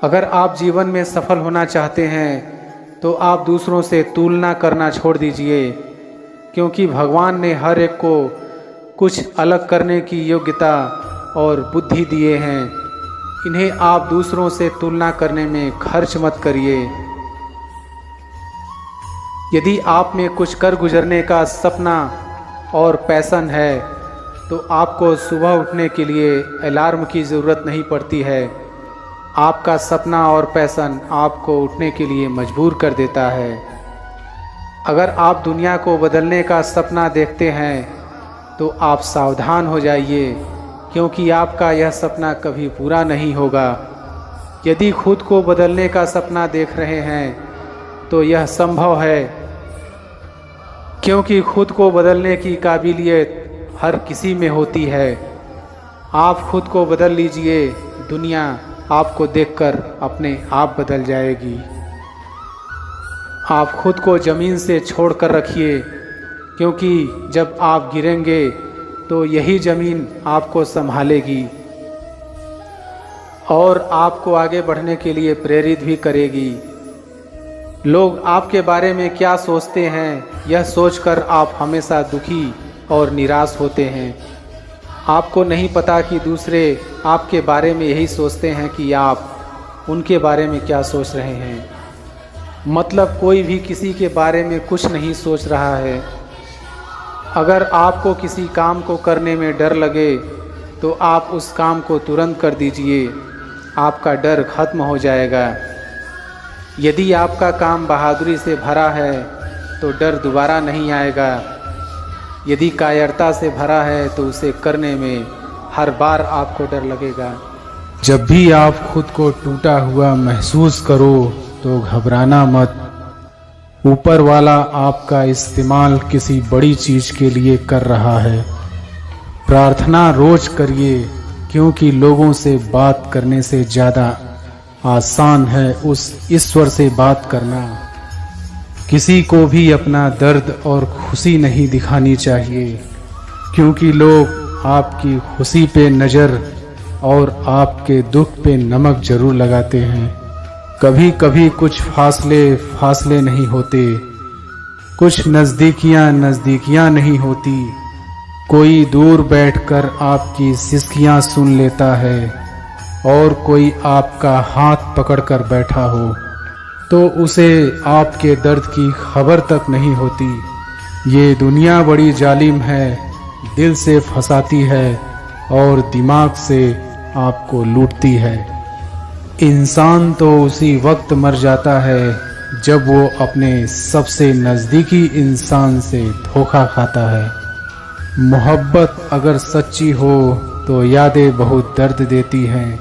अगर आप जीवन में सफल होना चाहते हैं तो आप दूसरों से तुलना करना छोड़ दीजिए, क्योंकि भगवान ने हर एक को कुछ अलग करने की योग्यता और बुद्धि दिए हैं। इन्हें आप दूसरों से तुलना करने में खर्च मत करिए। यदि आप में कुछ कर गुजरने का सपना और पैशन है तो आपको सुबह उठने के लिए अलार्म की ज़रूरत नहीं पड़ती है। आपका सपना और पैशन आपको उठने के लिए मजबूर कर देता है। अगर आप दुनिया को बदलने का सपना देखते हैं तो आप सावधान हो जाइए, क्योंकि आपका यह सपना कभी पूरा नहीं होगा। यदि खुद को बदलने का सपना देख रहे हैं तो यह संभव है, क्योंकि खुद को बदलने की काबिलियत हर किसी में होती है। आप खुद को बदल लीजिए, दुनिया आपको देखकर अपने आप बदल जाएगी। आप खुद को ज़मीन से छोड़ कर रखिए, क्योंकि जब आप गिरेंगे तो यही ज़मीन आपको संभालेगी और आपको आगे बढ़ने के लिए प्रेरित भी करेगी। लोग आपके बारे में क्या सोचते हैं, यह सोचकर आप हमेशा दुखी और निराश होते हैं। आपको नहीं पता कि दूसरे आपके बारे में यही सोचते हैं कि आप उनके बारे में क्या सोच रहे हैं। मतलब कोई भी किसी के बारे में कुछ नहीं सोच रहा है। अगर आपको किसी काम को करने में डर लगे तो आप उस काम को तुरंत कर दीजिए, आपका डर खत्म हो जाएगा। यदि आपका काम बहादुरी से भरा है तो डर दोबारा नहीं आएगा। यदि कायरता से भरा है तो उसे करने में हर बार आपको डर लगेगा। जब भी आप खुद को टूटा हुआ महसूस करो तो घबराना मत। ऊपर वाला आपका इस्तेमाल किसी बड़ी चीज़ के लिए कर रहा है। प्रार्थना रोज करिए, क्योंकि लोगों से बात करने से ज़्यादा आसान है उस ईश्वर से बात करना। किसी को भी अपना दर्द और खुशी नहीं दिखानी चाहिए, क्योंकि लोग आपकी खुशी पे नज़र और आपके दुख पे नमक जरूर लगाते हैं। कभी कभी कुछ फासले नहीं होते, कुछ नज़दीकियाँ नहीं होती। कोई दूर बैठकर आपकी सिसकियाँ सुन लेता है और कोई आपका हाथ पकड़कर बैठा हो तो उसे आपके दर्द की खबर तक नहीं होती। ये दुनिया बड़ी जालिम है, दिल से फंसाती है और दिमाग से आपको लूटती है। इंसान तो उसी वक्त मर जाता है जब वो अपने सबसे नज़दीकी इंसान से धोखा खाता है। मोहब्बत अगर सच्ची हो तो यादें बहुत दर्द देती हैं।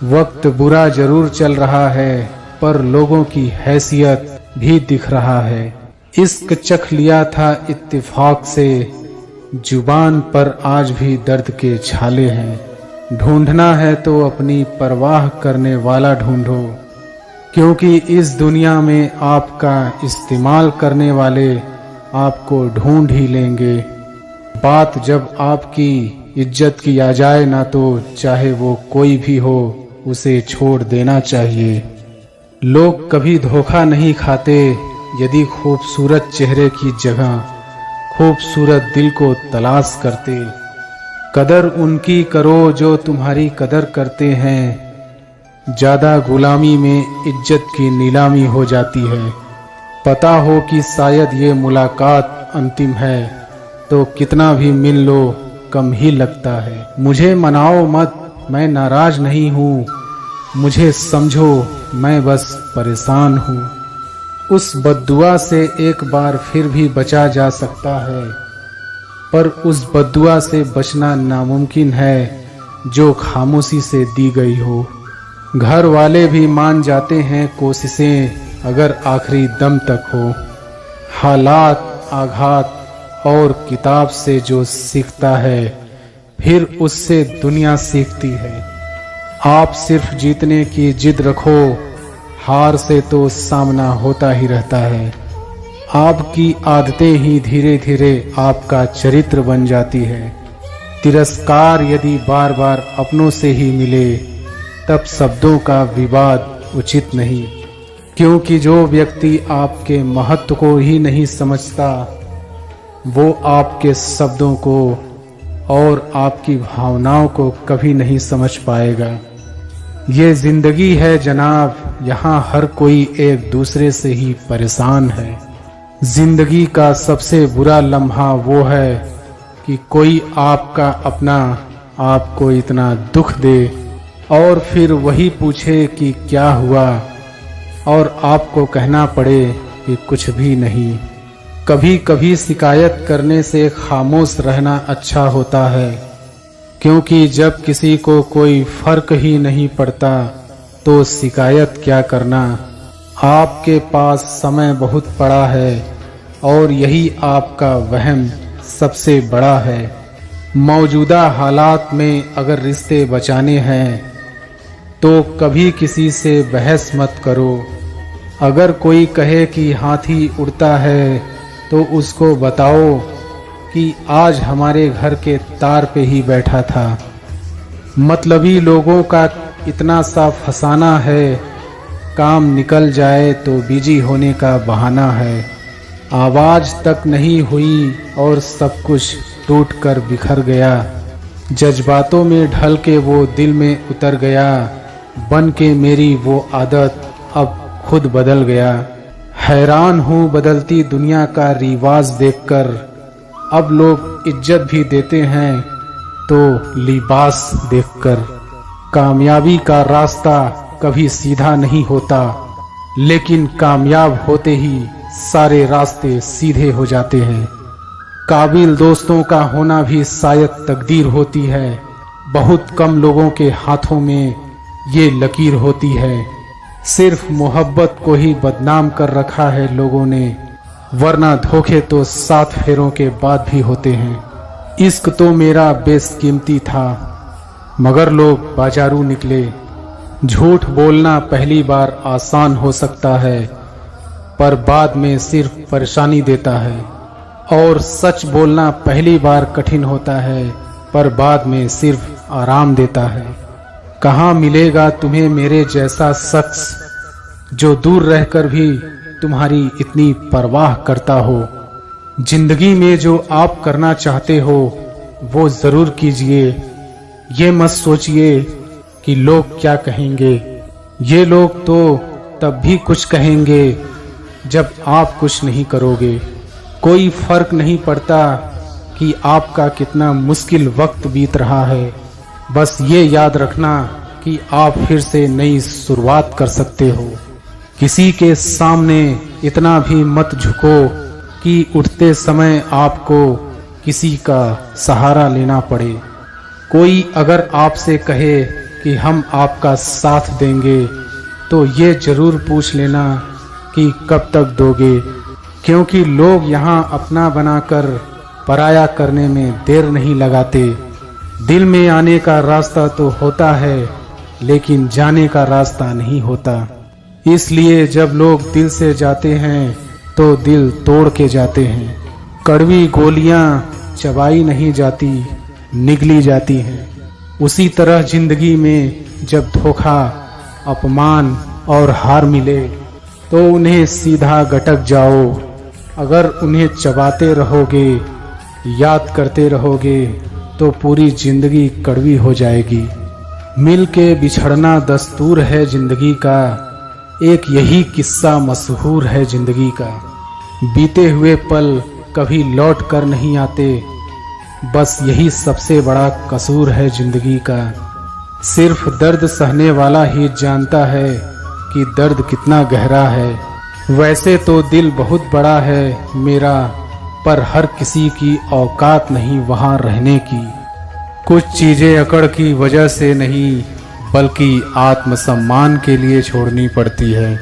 वक्त बुरा जरूर चल रहा है, पर लोगों की हैसियत भी दिख रहा है। इश्क चख लिया था इत्तेफाक से, जुबान पर आज भी दर्द के छाले हैं। ढूंढना है तो अपनी परवाह करने वाला ढूंढो, क्योंकि इस दुनिया में आपका इस्तेमाल करने वाले आपको ढूंढ ही लेंगे। बात जब आपकी इज्जत की आ जाए ना, तो चाहे वो कोई भी हो उसे छोड़ देना चाहिए। लोग कभी धोखा नहीं खाते। यदि खूबसूरत चेहरे की जगह खूबसूरत दिल को तलाश करते, कदर उनकी करो जो तुम्हारी कदर करते हैं। ज़्यादा गुलामी में इज्जत की नीलामी हो जाती है। पता हो कि शायद ये मुलाकात अंतिम है तो कितना भी मिल लो कम ही लगता है। मुझे मनाओ मत, मैं नाराज नहीं हूँ। मुझे समझो, मैं बस परेशान हूँ। उस बद्दुआ से एक बार फिर भी बचा जा सकता है, पर उस बद्दुआ से बचना नामुमकिन है जो खामोशी से दी गई हो। घर वाले भी मान जाते हैं कोशिशें अगर आखिरी दम तक हो। हालात, आघात और किताब से जो सीखता है फिर उससे दुनिया सीखती है। आप सिर्फ जीतने की जिद रखो, हार से तो सामना होता ही रहता है। आपकी आदतें ही धीरे धीरे आपका चरित्र बन जाती है। तिरस्कार यदि बार बार अपनों से ही मिले तब शब्दों का विवाद उचित नहीं, क्योंकि जो व्यक्ति आपके महत्व को ही नहीं समझता वो आपके शब्दों को और आपकी भावनाओं को कभी नहीं समझ पाएगा। ये जिंदगी है जनाब, यहाँ हर कोई एक दूसरे से ही परेशान है। जिंदगी का सबसे बुरा लम्हा वो है कि कोई आपका अपना आपको इतना दुख दे और फिर वही पूछे कि क्या हुआ और आपको कहना पड़े कि कुछ भी नहीं। कभी कभी शिकायत करने से खामोश रहना अच्छा होता है, क्योंकि जब किसी को कोई फर्क ही नहीं पड़ता तो शिकायत क्या करना। आपके पास समय बहुत पड़ा है और यही आपका वहम सबसे बड़ा है। मौजूदा हालात में अगर रिश्ते बचाने हैं तो कभी किसी से बहस मत करो। अगर कोई कहे कि हाथी उड़ता है तो उसको बताओ कि आज हमारे घर के तार पे ही बैठा था। मतलबी लोगों का इतना सा फसाना है, काम निकल जाए तो बिजी होने का बहाना है। आवाज तक नहीं हुई और सब कुछ टूट कर बिखर गया। जज्बातों में ढल के वो दिल में उतर गया, बन के मेरी वो आदत अब खुद बदल गया। हैरान हूँ बदलती दुनिया का रिवाज देखकर, अब लोग इज्जत भी देते हैं तो लिबास देखकर। कामयाबी का रास्ता कभी सीधा नहीं होता, लेकिन कामयाब होते ही सारे रास्ते सीधे हो जाते हैं। काबिल दोस्तों का होना भी शायद तकदीर होती है। बहुत कम लोगों के हाथों में ये लकीर होती है। सिर्फ मोहब्बत को ही बदनाम कर रखा है लोगों ने, वरना धोखे तो 7 फेरों के बाद भी होते हैं। इश्क तो मेरा बेशकीमती था, मगर लोग बाजारू निकले। झूठ बोलना पहली बार आसान हो सकता है, पर बाद में सिर्फ परेशानी देता है। और सच बोलना पहली बार कठिन होता है, पर बाद में सिर्फ आराम देता है। कहाँ मिलेगा तुम्हें मेरे जैसा शख्स जो दूर रहकर भी तुम्हारी इतनी परवाह करता हो। जिंदगी में जो आप करना चाहते हो वो जरूर कीजिए। ये मत सोचिए कि लोग क्या कहेंगे। ये लोग तो तब भी कुछ कहेंगे जब आप कुछ नहीं करोगे। कोई फर्क नहीं पड़ता कि आपका कितना मुश्किल वक्त बीत रहा है। बस ये याद रखना कि आप फिर से नई शुरुआत कर सकते हो। किसी के सामने इतना भी मत झुको कि उठते समय आपको किसी का सहारा लेना पड़े। कोई अगर आपसे कहे कि हम आपका साथ देंगे तो ये जरूर पूछ लेना कि कब तक दोगे, क्योंकि लोग यहाँ अपना बनाकर पराया करने में देर नहीं लगाते। दिल में आने का रास्ता तो होता है, लेकिन जाने का रास्ता नहीं होता। इसलिए जब लोग दिल से जाते हैं तो दिल तोड़ के जाते हैं। कड़वी गोलियां चबाई नहीं जाती, निगली जाती हैं। उसी तरह जिंदगी में जब धोखा, अपमान और हार मिले तो उन्हें सीधा गटक जाओ। अगर उन्हें चबाते रहोगे, याद करते रहोगे तो पूरी जिंदगी कड़वी हो जाएगी। मिल के बिछड़ना दस्तूर है जिंदगी का, एक यही किस्सा मशहूर है जिंदगी का। बीते हुए पल कभी लौट कर नहीं आते, बस यही सबसे बड़ा कसूर है जिंदगी का। सिर्फ दर्द सहने वाला ही जानता है कि दर्द कितना गहरा है। वैसे तो दिल बहुत बड़ा है मेरा, पर हर किसी की औकात नहीं वहाँ रहने की। कुछ चीज़ें अकड़ की वजह से नहीं, बल्कि आत्मसम्मान के लिए छोड़नी पड़ती है।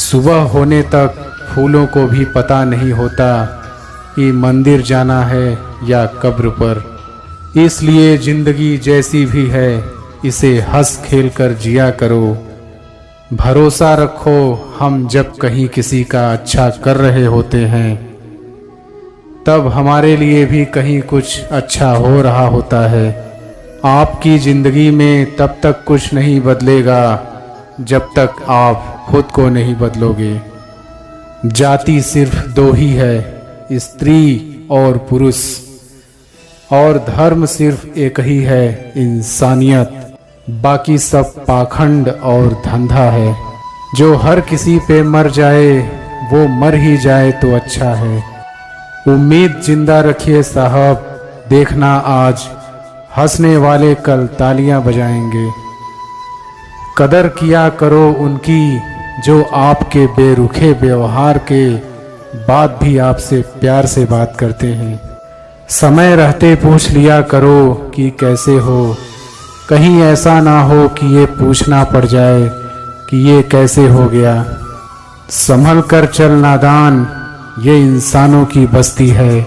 सुबह होने तक फूलों को भी पता नहीं होता कि मंदिर जाना है या कब्र पर। इसलिए जिंदगी जैसी भी है इसे हंस खेल कर जिया करो। भरोसा रखो, हम जब कहीं किसी का अच्छा कर रहे होते हैं तब हमारे लिए भी कहीं कुछ अच्छा हो रहा होता है। आपकी जिंदगी में तब तक कुछ नहीं बदलेगा जब तक आप खुद को नहीं बदलोगे। जाति सिर्फ दो ही है, स्त्री और पुरुष, और धर्म सिर्फ एक ही है, इंसानियत। बाकी सब पाखंड और धंधा है। जो हर किसी पे मर जाए वो मर ही जाए तो अच्छा है। उम्मीद जिंदा रखिए साहब, देखना आज हंसने वाले कल तालियां बजाएंगे। कदर किया करो उनकी जो आपके बेरुखे व्यवहार के बाद भी आपसे प्यार से बात करते हैं। समय रहते पूछ लिया करो कि कैसे हो, कहीं ऐसा ना हो कि ये पूछना पड़ जाए कि ये कैसे हो गया। संभल कर चल नादान, ये इंसानों की बस्ती है।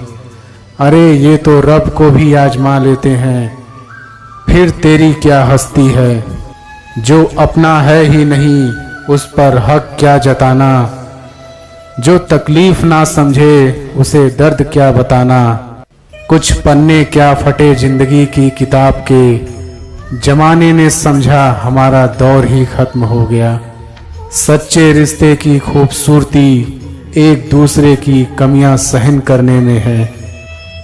अरे ये तो रब को भी आजमा लेते हैं, फिर तेरी क्या हस्ती है। जो अपना है ही नहीं उस पर हक क्या जताना, जो तकलीफ ना समझे उसे दर्द क्या बताना। कुछ पन्ने क्या फटे जिंदगी की किताब के, जमाने ने समझा हमारा दौर ही खत्म हो गया। सच्चे रिश्ते की खूबसूरती एक दूसरे की कमियां सहन करने में है,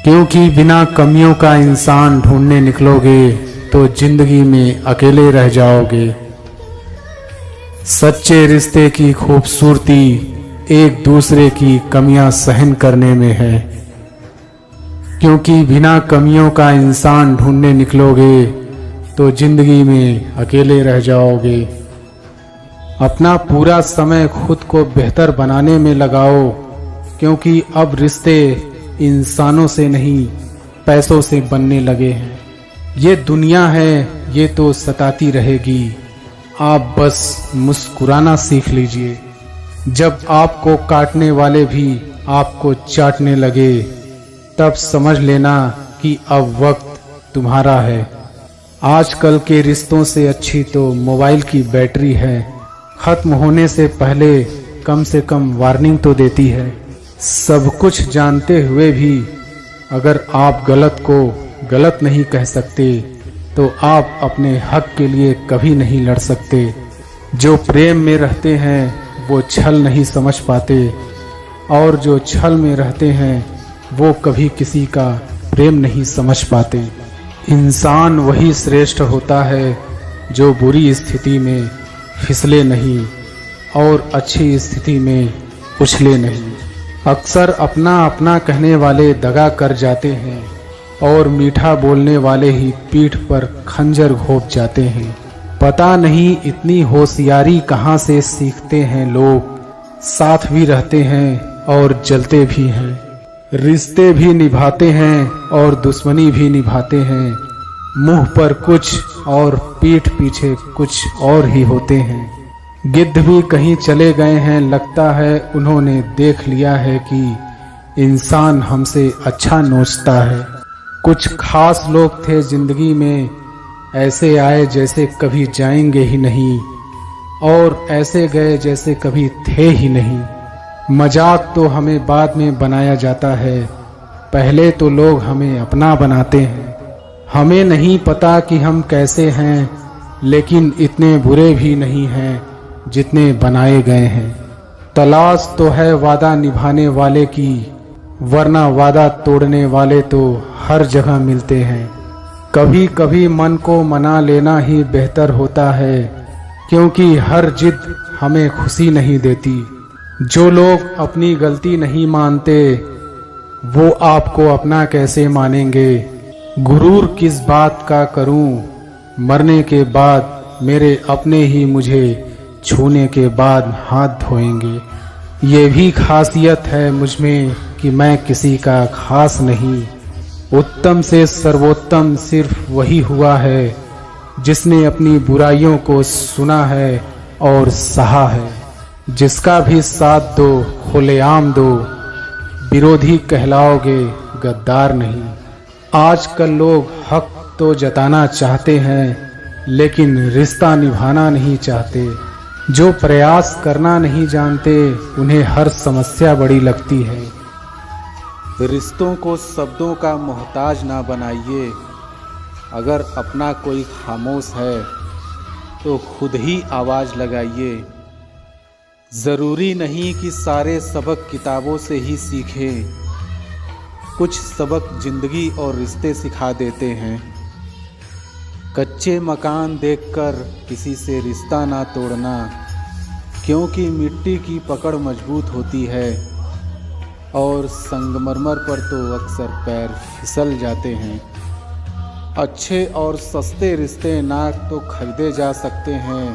क्योंकि बिना कमियों का इंसान ढूंढने निकलोगे तो जिंदगी में अकेले रह जाओगे। सच्चे रिश्ते की खूबसूरती एक दूसरे की कमियां सहन करने में है, क्योंकि बिना कमियों का इंसान ढूंढने निकलोगे तो जिंदगी में अकेले रह जाओगे। अपना पूरा समय खुद को बेहतर बनाने में लगाओ, क्योंकि अब रिश्ते इंसानों से नहीं पैसों से बनने लगे हैं। ये दुनिया है ये तो सताती रहेगी, आप बस मुस्कुराना सीख लीजिए। जब आपको काटने वाले भी आपको चाटने लगे तब समझ लेना कि अब वक्त तुम्हारा है। आजकल के रिश्तों से अच्छी तो मोबाइल की बैटरी है, खत्म होने से से कम वार्निंग तो देती है। सब कुछ जानते हुए भी अगर आप गलत को गलत नहीं कह सकते तो आप अपने हक के लिए कभी नहीं लड़ सकते। जो प्रेम में रहते हैं वो छल नहीं समझ पाते, और जो छल में रहते हैं वो कभी किसी का प्रेम नहीं समझ पाते। इंसान वही श्रेष्ठ होता है जो बुरी स्थिति में फिसले नहीं और अच्छी स्थिति में उछले नहीं। अक्सर अपना अपना कहने वाले दगा कर जाते हैं और मीठा बोलने वाले ही पीठ पर खंजर घोंप जाते हैं। पता नहीं इतनी होशियारी कहाँ से सीखते हैं लोग। साथ भी रहते हैं और जलते भी हैं, रिश्ते भी निभाते हैं और दुश्मनी भी निभाते हैं। मुंह पर कुछ और पीठ पीछे कुछ और ही होते हैं। गिद्ध भी कहीं चले गए हैं, लगता है उन्होंने देख लिया है कि इंसान हमसे अच्छा नोचता है। कुछ खास लोग थे जिंदगी में, ऐसे आए जैसे कभी जाएंगे ही नहीं, और ऐसे गए जैसे कभी थे ही नहीं। मजाक तो हमें बाद में बनाया जाता है, पहले तो लोग हमें अपना बनाते हैं। हमें नहीं पता कि हम कैसे हैं, लेकिन इतने बुरे भी नहीं हैं जितने बनाए गए हैं। तलाश तो है वादा निभाने वाले की, वरना वादा तोड़ने वाले तो हर जगह मिलते हैं। कभी कभी मन को मना लेना ही बेहतर होता है, क्योंकि हर जिद हमें खुशी नहीं देती। जो लोग अपनी गलती नहीं मानते वो आपको अपना कैसे मानेंगे। गुरूर किस बात का करूं, मरने के बाद मेरे अपने ही मुझे छूने के बाद हाथ धोएंगे। ये भी खासियत है मुझमें कि मैं किसी का खास नहीं। उत्तम से सर्वोत्तम सिर्फ वही हुआ है जिसने अपनी बुराइयों को सुना है और सहा है। जिसका भी साथ दो खुलेआम दो, विरोधी कहलाओगे गद्दार नहीं। आजकल लोग हक तो जताना चाहते हैं लेकिन रिश्ता निभाना नहीं चाहते। जो प्रयास करना नहीं जानते उन्हें हर समस्या बड़ी लगती है। रिश्तों को शब्दों का मोहताज ना बनाइए, अगर अपना कोई खामोश है तो खुद ही आवाज़ लगाइए। ज़रूरी नहीं कि सारे सबक किताबों से ही सीखें, कुछ सबक ज़िंदगी और रिश्ते सिखा देते हैं। कच्चे मकान देखकर किसी से रिश्ता ना तोड़ना, क्योंकि मिट्टी की पकड़ मजबूत होती है और संगमरमर पर तो अक्सर पैर फिसल जाते हैं। अच्छे और सस्ते रिश्ते ना तो खरीदे जा सकते हैं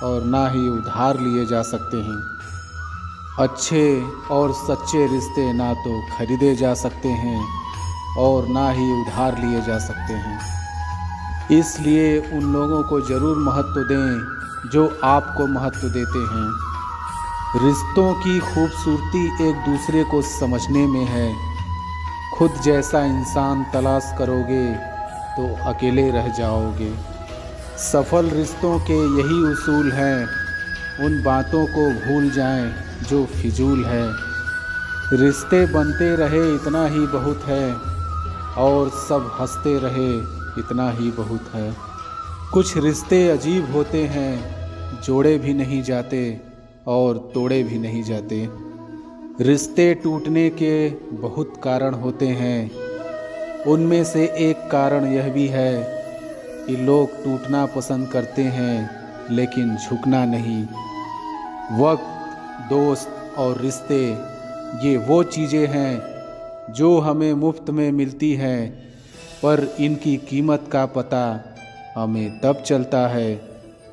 और ना ही उधार लिए जा सकते हैं। अच्छे और सच्चे रिश्ते ना तो खरीदे जा सकते हैं और ना ही उधार लिए जा सकते हैं। इसलिए उन लोगों को ज़रूर महत्व दें जो आपको महत्व देते हैं। रिश्तों की खूबसूरती एक दूसरे को समझने में है। खुद जैसा इंसान तलाश करोगे तो अकेले रह जाओगे। सफल रिश्तों के यही उसूल हैं। उन बातों को भूल जाएं जो फिजूल है। रिश्ते बनते रहे इतना ही बहुत है और सब हंसते रहे इतना ही बहुत है। कुछ रिश्ते अजीब होते हैं, जोड़े भी नहीं जाते और तोड़े भी नहीं जाते। रिश्ते टूटने के बहुत कारण होते हैं। उनमें से एक कारण यह भी है कि लोग टूटना पसंद करते हैं लेकिन झुकना नहीं। वक्त, दोस्त और रिश्ते ये वो चीज़ें हैं जो हमें मुफ्त में मिलती हैं, पर इनकी कीमत का पता हमें तब चलता है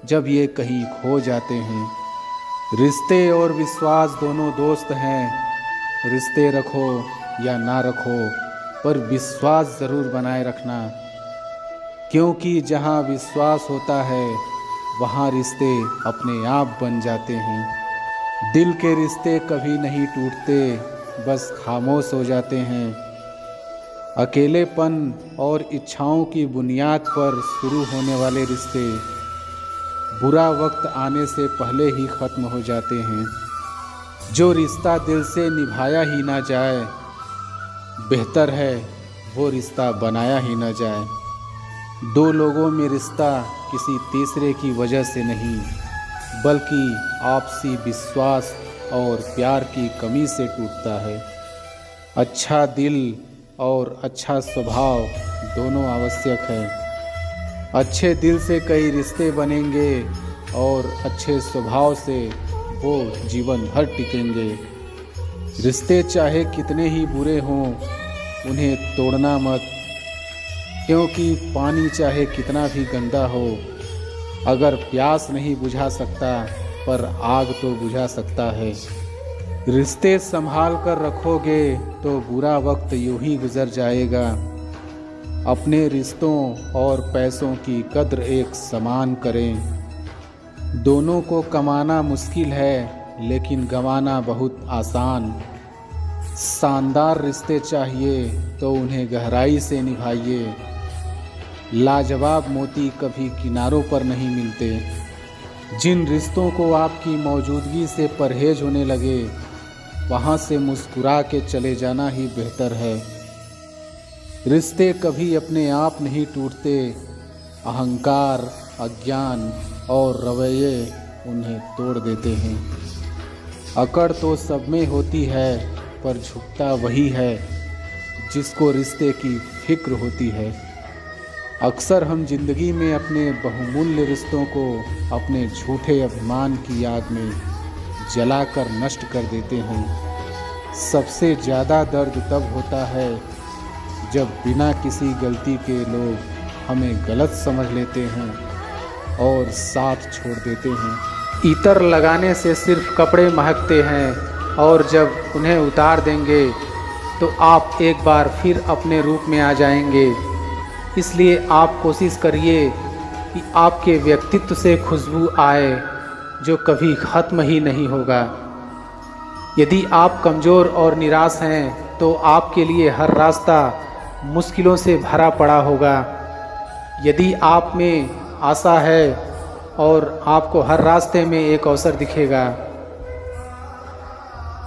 जब ये कहीं खो जाते हैं। रिश्ते और विश्वास दोनों दोस्त हैं। रिश्ते रखो या ना रखो, पर विश्वास ज़रूर बनाए रखना, क्योंकि जहाँ विश्वास होता है वहाँ रिश्ते अपने आप बन जाते हैं। दिल के रिश्ते कभी नहीं टूटते, बस खामोश हो जाते हैं। अकेलेपन और इच्छाओं की बुनियाद पर शुरू होने वाले रिश्ते बुरा वक्त आने से पहले ही ख़त्म हो जाते हैं। जो रिश्ता दिल से निभाया ही ना जाए, बेहतर है वो रिश्ता बनाया ही ना जाए। दो लोगों में रिश्ता किसी तीसरे की वजह से नहीं, बल्कि आपसी विश्वास और प्यार की कमी से टूटता है। अच्छा दिल और अच्छा स्वभाव दोनों आवश्यक है। अच्छे दिल से कई रिश्ते बनेंगे और अच्छे स्वभाव से वो जीवन भर टिकेंगे। रिश्ते चाहे कितने ही बुरे हों, उन्हें तोड़ना मत, क्योंकि पानी चाहे कितना भी गंदा हो, अगर प्यास नहीं बुझा सकता पर आग तो बुझा सकता है। रिश्ते संभाल कर रखोगे तो बुरा वक्त यूं ही गुजर जाएगा। अपने रिश्तों और पैसों की कद्र एक समान करें। दोनों को कमाना मुश्किल है, लेकिन गंवाना बहुत आसान। शानदार रिश्ते चाहिए तो उन्हें गहराई से निभाइए। लाजवाब मोती कभी किनारों पर नहीं मिलते। जिन रिश्तों को आपकी मौजूदगी से परहेज होने लगे, वहाँ से मुस्कुरा के चले जाना ही बेहतर है। रिश्ते कभी अपने आप नहीं टूटते। अहंकार, अज्ञान और रवैये उन्हें तोड़ देते हैं। अकड़ तो सब में होती है, पर झुकता वही है जिसको रिश्ते की फिक्र होती है। अक्सर हम जिंदगी में अपने बहुमूल्य रिश्तों को अपने झूठे अभिमान की आग में जलाकर नष्ट कर देते हैं। सबसे ज़्यादा दर्द तब होता है जब बिना किसी गलती के लोग हमें गलत समझ लेते हैं और साथ छोड़ देते हैं। इत्र लगाने से सिर्फ कपड़े महकते हैं, और जब उन्हें उतार देंगे तो आप एक बार फिर अपने रूप में आ जाएंगे। इसलिए आप कोशिश करिए कि आपके व्यक्तित्व से खुशबू आए जो कभी ख़त्म ही नहीं होगा। यदि आप कमज़ोर और निराश हैं तो आपके लिए हर रास्ता मुश्किलों से भरा पड़ा होगा। यदि आप में आशा है और आपको हर रास्ते में एक अवसर दिखेगा।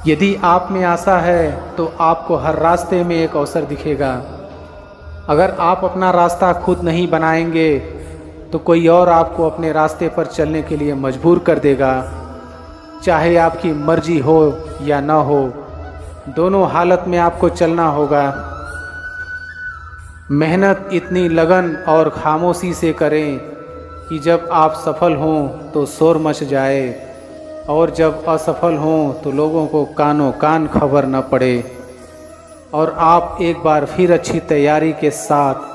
यदि आप में आशा है तो आपको हर रास्ते में एक अवसर दिखेगा। अगर आप अपना रास्ता खुद नहीं बनाएंगे तो कोई और आपको अपने रास्ते पर चलने के लिए मजबूर कर देगा। चाहे आपकी मर्जी हो या ना हो, दोनों हालत में आपको चलना होगा। मेहनत इतनी लगन और खामोशी से करें कि जब आप सफल हों तो शोर मच जाए, और जब असफल हों तो लोगों को कानों कान खबर न पड़े, और आप एक बार फिर अच्छी तैयारी के साथ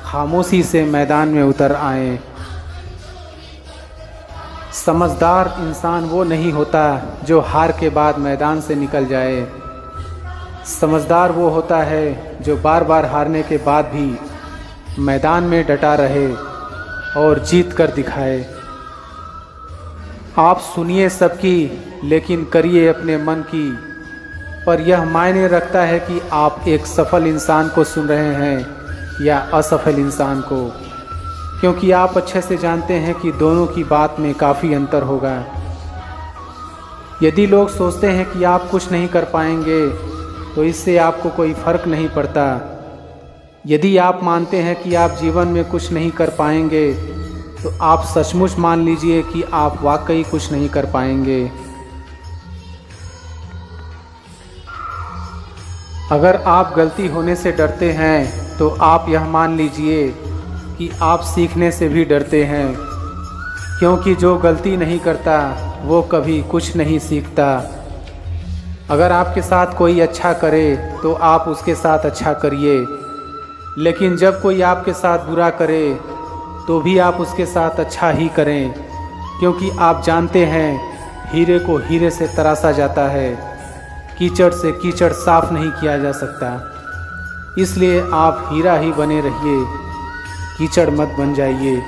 खामोशी से मैदान में उतर आएं। समझदार इंसान वो नहीं होता जो हार के बाद मैदान से निकल जाए। समझदार वो होता है जो बार बार हारने के बाद भी मैदान में डटा रहे और जीत कर दिखाए। आप सुनिए सबकी, लेकिन करिए अपने मन की। पर यह मायने रखता है कि आप एक सफल इंसान को सुन रहे हैं या असफल इंसान को, क्योंकि आप अच्छे से जानते हैं कि दोनों की बात में काफ़ी अंतर होगा। यदि लोग सोचते हैं कि आप कुछ नहीं कर पाएंगे तो इससे आपको कोई फ़र्क नहीं पड़ता। यदि आप मानते हैं कि आप जीवन में कुछ नहीं कर पाएंगे तो आप सचमुच मान लीजिए कि आप वाकई कुछ नहीं कर पाएंगे। अगर आप गलती होने से डरते हैं तो आप यह मान लीजिए कि आप सीखने से भी डरते हैं, क्योंकि जो गलती नहीं करता वो कभी कुछ नहीं सीखता। अगर आपके साथ कोई अच्छा करे तो आप उसके साथ अच्छा करिए, लेकिन जब कोई आपके साथ बुरा करे तो भी आप उसके साथ अच्छा ही करें, क्योंकि आप जानते हैं हीरे को हीरे से तराशा जाता है, कीचड़ से कीचड़ साफ नहीं किया जा सकता। इसलिए आप हीरा ही बने रहिए, कीचड़ मत बन जाइए।